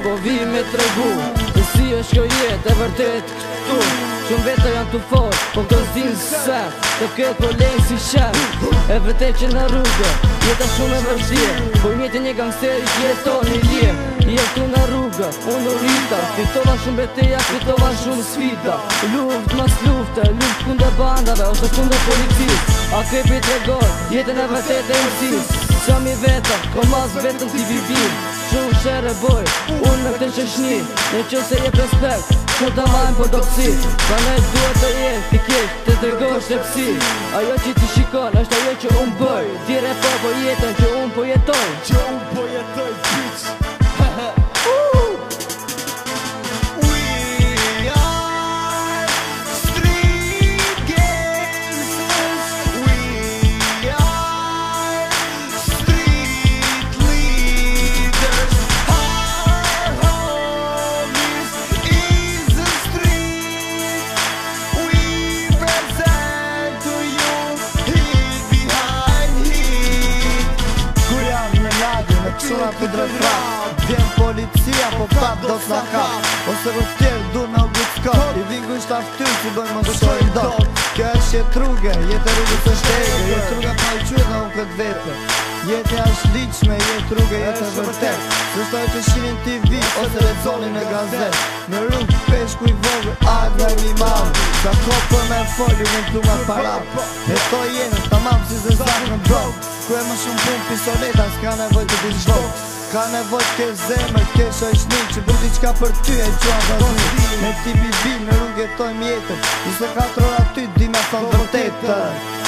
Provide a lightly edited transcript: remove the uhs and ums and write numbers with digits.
po vi me tregu se si është kjo jetë e vërtet këtu. Shumë vete janë të fort, po këto zdinë se të këtë po lejnë si shef. E vërtet që në rrugë jeta shumë e vërshirë, po njëtë një gangsteri që jeton i lirë. Jetu në rrugë, unë në rrita, fitova shumë beteja, fitova shumë sfida. Luft mas lufte, luft kunde bandave ose kunde policisë. A krepi tregoj, jetën e vërtet e mësis. Qami vetëm, ko mas vetëm t'i bibim. Shumë shere boj, unë në këtë qëshni. Në që se je respekt, që të majmë po do kësi. Pra ne duhet të jetë, t'i kesh, të tregosh e pësi. Ajo që ti shikon, është ajo që unë bëj. Dire po jetën, që unë po jetoj. Që unë po jetoj, bitch. Quna për drejtrat vjen policia po pap do t'na kap. Ose për tjerë du me uguckot i vingu ishtë aftyr që bëjmë më shojnë dot. Kjo është jetë rrugë, jetë rrugës është tege. Jetë rrugë pa i qyët në unë këtë vete. Jetë është liqme, jetë rrugë, jetë e vërtet. Së shtoj që shinin TV ose lexoni në gazet. Në rrugë peshku i vogë, ardhë nga mi malë. Ka kopë me folju në t'lu ma parap. E to jenë, ta mamë si se zakë në brokë. Ku e më shumë pun pistoleta, s'ka nevoj të t'i zhvok. Ka nevoj t'ke zemër, t'ke shojshni, që bërdi qka për ty e qua vazni. Me ti bibi në rrugë jetojmë jetën, 24 ora ty di me thonë vërtetë.